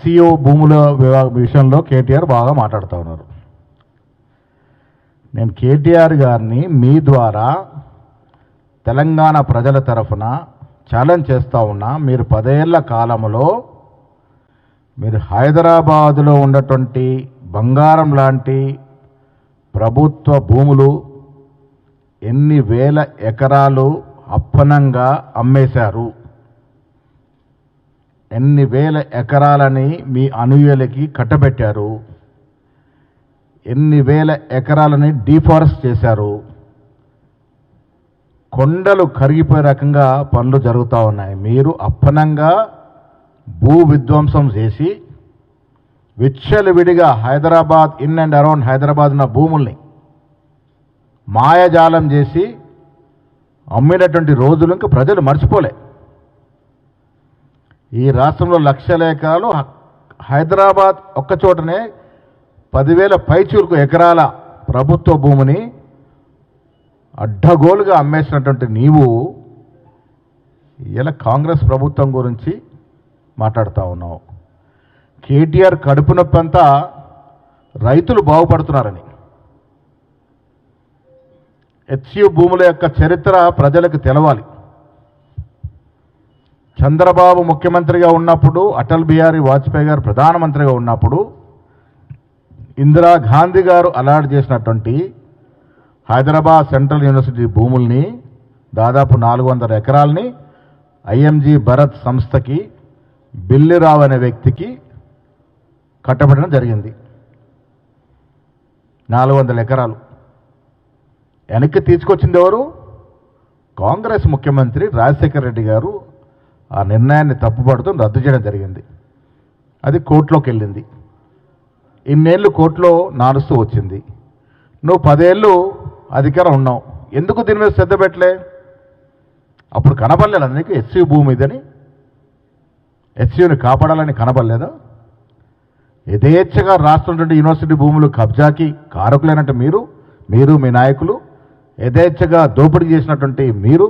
HCO భూముల విషయంలో కేటీఆర్ బాగా మాట్లాడుతూ ఉన్నారు. నేను కేటీఆర్ గారిని మీ ద్వారా తెలంగాణ ప్రజల తరఫున ఛాలెంజ్ చేస్తూ ఉన్నా. మీరు 10 ఏళ్ల కాలంలో మీరు హైదరాబాదులో ఉన్నటువంటి బంగారం లాంటి ప్రభుత్వ భూములు ఎన్ని వేల ఎకరాలు అప్పనంగా అమ్మేశారు, ఎన్ని వేల ఎకరాలని మీ అనుయులకి కట్టబెట్టారు, ఎన్ని వేల ఎకరాలని డీఫారెస్ట్ చేశారు, కొండలు కరిగిపోయే రకంగా పనులు జరుగుతూ ఉన్నాయి. మీరు అప్పనంగా భూ విధ్వంసం చేసి విచ్చలవిడిగా Hyderabad in and around Hyderabad ఉన్న భూముల్ని మాయాజాలం చేసి అమ్మినటువంటి రోజులు ఇంకా ప్రజలు మర్చిపోలే. ఈ రాష్ట్రంలో లక్షల ఎకరాలు హైదరాబాద్ ఒక్కచోటనే 10,000 పైచూలకు ఎకరాల ప్రభుత్వ భూమిని అడ్డగోలుగా అమ్మేసినటువంటి నీవు ఇలా కాంగ్రెస్ ప్రభుత్వం గురించి మాట్లాడుతూ ఉన్నావు. కేటీఆర్ కడుపు నొప్పి అంతా రైతులు బాగుపడుతున్నారని. హెచ్సియు భూముల యొక్క చరిత్ర ప్రజలకు తెలవాలి. చంద్రబాబు ముఖ్యమంత్రిగా ఉన్నప్పుడు, అటల్ బిహారీ వాజ్పేయి గారు ప్రధానమంత్రిగా ఉన్నప్పుడు ఇందిరాగాంధీ గారు అలాట్ చేసినటువంటి హైదరాబాద్ సెంట్రల్ యూనివర్సిటీ భూముల్ని దాదాపు 400 ఎకరాలని ఐఎంజీ భరత్ సంస్థకి బిల్లిరావు అనే వ్యక్తికి కట్టబెట్టడం జరిగింది. 400 ఎకరాలు వెనక్కి తీసుకొచ్చింది ఎవరు? కాంగ్రెస్ ముఖ్యమంత్రి రాజశేఖర రెడ్డి గారు ఆ నిర్ణయాన్ని తప్పుపడుతూ రద్దు చేయడం జరిగింది. అది కోర్టులోకి వెళ్ళింది. ఇన్నేళ్ళు కోర్టులో నానుస్తూ వచ్చింది. నువ్వు 10 ఏళ్ళు అధికారం ఉన్నావు, ఎందుకు దీని మీద శ్రద్ధ పెట్టలే? అప్పుడు కనబడలేదు నీకు హెచ్సియు భూమి ఇదని, హెచ్సియుని కాపాడాలని కనబడలేదా? యథేచ్ఛగా రాష్ట్రం యూనివర్సిటీ భూములు కబ్జాకి కారకులైనట్టు మీరు మీ నాయకులు యథేచ్ఛగా దోపిడీ చేసినటువంటి మీరు,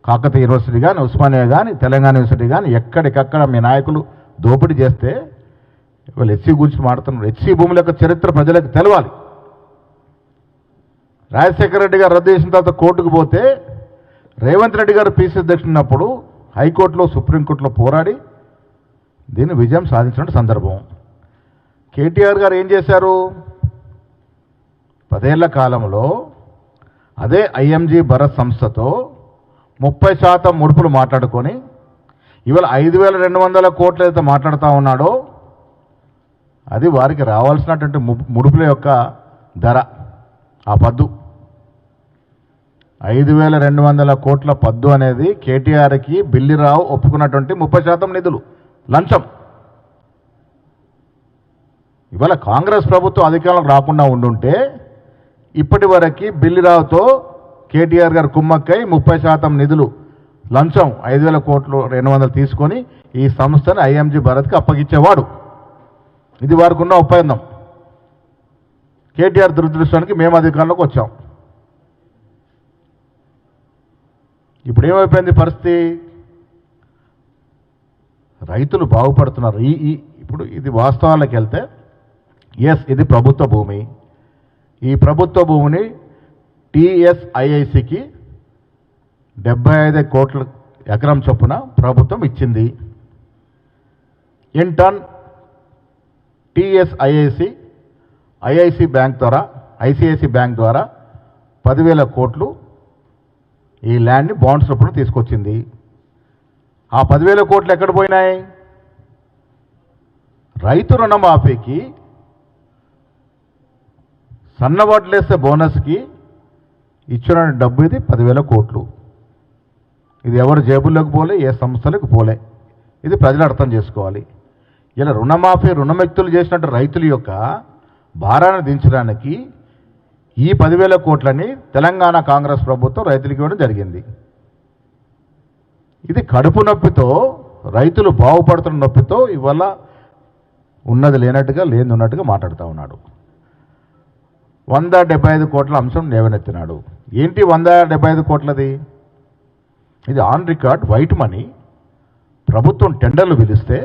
కాకతీయ యూనివర్సిటీ కానీ, ఉస్మానియా కానీ, తెలంగాణ యూనివర్సిటీ కానీ ఎక్కడికక్కడ మీ నాయకులు దోపిడీ చేస్తే వాళ్ళు హెచ్సి గురించి మాట్లాడుతున్నారు. హెచ్సి భూముల యొక్క చరిత్ర ప్రజలకు తెలవాలి. రాజశేఖర రెడ్డి గారు రద్దు చేసిన తర్వాత కోర్టుకు పోతే రేవంత్ రెడ్డి గారు పీసీ అధ్యక్షుడు ఉన్నప్పుడు హైకోర్టులో సుప్రీంకోర్టులో పోరాడి దీన్ని విజయం సాధించిన సందర్భం. కేటీఆర్ గారు ఏం చేశారు? 10 ఏళ్ల కాలంలో అదే ఐఎంజీ భరత్ సంస్థతో 30% ముడుపులు మాట్లాడుకొని ఇవాళ 5,200 కోట్లు అయితే మాట్లాడుతూ ఉన్నాడో అది వారికి రావాల్సినటువంటి ముడుపుల యొక్క ధర. ఆ పద్దు 5,200 కోట్ల పద్దు అనేది కేటీఆర్కి బిల్లిరావు ఒప్పుకున్నటువంటి 30% నిధులు లంచం. ఇవాళ కాంగ్రెస్ ప్రభుత్వం అధికారంలో రాకుండా ఉండుంటే ఇప్పటి వరకు బిల్లిరావుతో కేటీఆర్ గారు కుమ్మక్కై 30% నిధులు లంచం 5,000 కోట్లు 200 తీసుకొని ఈ సంస్థని ఐఎంజీ భరత్కి అప్పగించేవాడు. ఇది వారికి ఉన్న ఒప్పందం. కేటీఆర్ దురదృష్టానికి మేము అధికారంలోకి వచ్చాం. ఇప్పుడు ఏమైపోయింది పరిస్థితి? రైతులు బాగుపడుతున్నారు. ఇప్పుడు ఇది వాస్తవాలకు వెళ్తే ఇది ప్రభుత్వ భూమి. ఈ ప్రభుత్వ భూమిని టీఎస్ఐఐసికి 75 కోట్ల ఎకరం చొప్పున ప్రభుత్వం ఇచ్చింది. ఇన్ టర్న్ ఐఐసి బ్యాంక్ ద్వారా ఐసిఐసి బ్యాంక్ ద్వారా 10,000 కోట్లు ఈ ల్యాండ్ని బాండ్స్ రూపంలో తీసుకొచ్చింది. ఆ 10,000 కోట్లు ఎక్కడ పోయినాయి? రైతు రుణమాఫీకి, సన్నవడ్లేసే బోనస్కి ఇచ్చిన డబ్బు ఇది 10,000 కోట్లు. ఇది ఎవరు జేబుల్లోకి పోలే, ఏ సంస్థలకు పోలే. ఇది ప్రజలు అర్థం చేసుకోవాలి. ఇలా రుణమాఫీ రుణముక్తులు చేసినట్టు రైతుల యొక్క భారాన్ని దించడానికి ఈ 10,000 కోట్లని తెలంగాణ కాంగ్రెస్ ప్రభుత్వం రైతులకు ఇవ్వడం జరిగింది. ఇది కడుపు నొప్పితో, రైతులు బాగుపడుతున్న నొప్పితో ఇవాళ ఉన్నది లేనట్టుగా లేని ఉన్నట్టుగా మాట్లాడుతూ ఉన్నాడు. 175 కోట్ల అంశం లేవనెత్తినాడు. ఏంటి 175 కోట్లది? ఇది ఆన్ రికార్డ్ వైట్ మనీ. ప్రభుత్వం టెండర్లు పిలిస్తే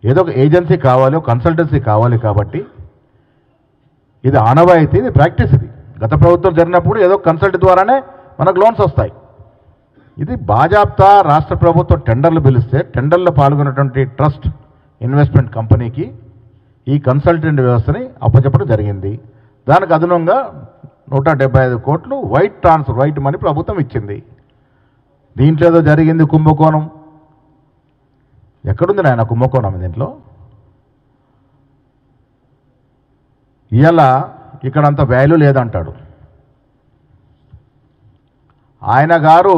ఏదో ఒక ఏజెన్సీ కావాలి, ఒక కన్సల్టెన్సీ కావాలి. కాబట్టి ఇది ఆనవాయితీ, ఇది ప్రాక్టీస్. ఇది గత ప్రభుత్వం జరిగినప్పుడు ఏదో కన్సల్ట్ ద్వారానే మనకు లోన్స్ వస్తాయి. ఇది బాజాప్తా రాష్ట్ర ప్రభుత్వం టెండర్లు పిలిస్తే టెండర్లో పాల్గొన్నటువంటి ట్రస్ట్ ఇన్వెస్ట్మెంట్ కంపెనీకి ఈ కన్సల్టెంట్ వ్యవస్థని అప్పచెప్పడం జరిగింది. దానికి అదనంగా 175 కోట్లు వైట్ మనీ ప్రభుత్వం ఇచ్చింది. దీంట్లో ఏదో జరిగింది కుంభకోణం. ఎక్కడుంది నాయన కుంభకోణం దీంట్లో? ఇవాళ ఇక్కడంత వాల్యూ లేదంటాడు ఆయన గారు.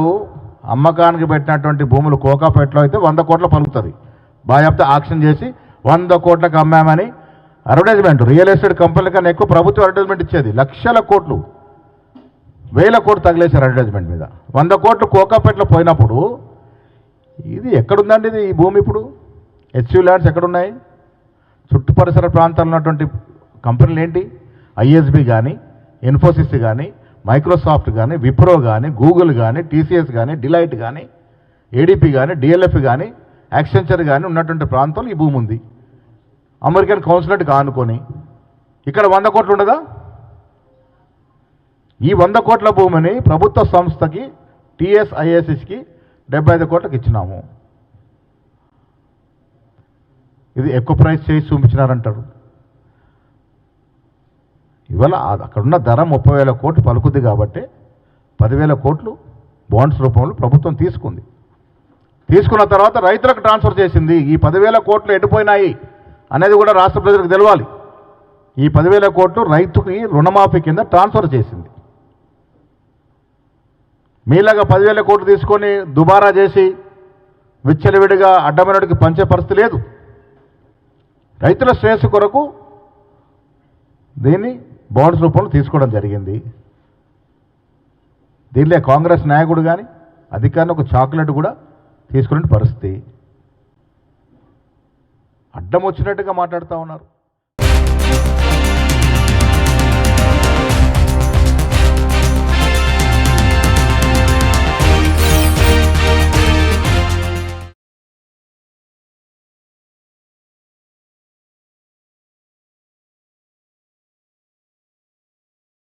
అమ్మకానికి పెట్టినటువంటి భూములు కోకాపేటలో అయితే 100 కోట్ల పలుకుతుంది. బాజాప్తా ఆక్షన్ చేసి 100 కోట్లకు అమ్మామని అడ్వర్టైజ్మెంట్. రియల్ ఎస్టేట్ కంపెనీల కన్నా ఎక్కువ ప్రభుత్వం అడ్వర్టైజ్మెంట్ ఇచ్చేది. లక్షల కోట్లు, 1000 కోట్లు తగిలేశారు అడ్వర్టైజ్మెంట్ మీద. 100 కోట్లు కోకాపేటలో పోయినప్పుడు ఇది ఎక్కడుందండి ఇది ఈ భూమి? ఇప్పుడు హెచ్యూ ల్యాండ్స్ ఎక్కడున్నాయి? చుట్టు పరిసర ప్రాంతాల్లో ఉన్నటువంటి కంపెనీలు ఏంటి? ఐఎస్బి కానీ, ఇన్ఫోసిస్ కానీ, మైక్రోసాఫ్ట్ కానీ, విప్రో కానీ, గూగుల్ కానీ, టీసీఎస్ కానీ, డిలైట్ కానీ, ఏడీపీ కానీ, డిఎల్ఎఫ్ కానీ, యాక్సెంచర్ కానీ ఉన్నటువంటి ప్రాంతంలో ఈ భూమి ఉంది. అమెరికన్ కౌన్సిలేట్ కానుకొని ఇక్కడ 100 కోట్లు ఉండదా? ఈ 100 కోట్ల భూమిని ప్రభుత్వ సంస్థకి టీఎస్ఐఎస్ఎస్కి 75 కోట్లకు ఇచ్చినాము. ఇది ఎక్కువ ప్రైస్ చేసి చూపించినారంటారు. ఇవాళ అక్కడున్న ధర 30,000 కోట్లు పలుకుద్ది కాబట్టి 10,000 కోట్లు బాండ్స్ రూపంలో ప్రభుత్వం తీసుకుంది. తీసుకున్న తర్వాత రైతులకు ట్రాన్స్ఫర్ చేసింది. ఈ 10,000 కోట్లు ఎటుపోయినాయి అనేది కూడా రాష్ట్ర ప్రజలకు తెలవాలి. ఈ 10,000 కోట్లు రైతుకి రుణమాఫీ కింద ట్రాన్స్ఫర్ చేసింది. మీలాగా 10,000 కోట్లు తీసుకొని దుబారా చేసి విచ్చలవిడిగా అడ్డమైనడికి పంచే పరిస్థితి లేదు. రైతుల శ్రేయస్సు కొరకు దీన్ని బాండ్స్ రూపంలో తీసుకోవడం జరిగింది. దీనిలో కాంగ్రెస్ నాయకుడు కానీ అధికారిని ఒక చాక్లెట్ కూడా తీసుకునే పరిస్థితి. అడ్డం వచ్చినట్టుగా మాట్లాడుతూ ఉన్నారు.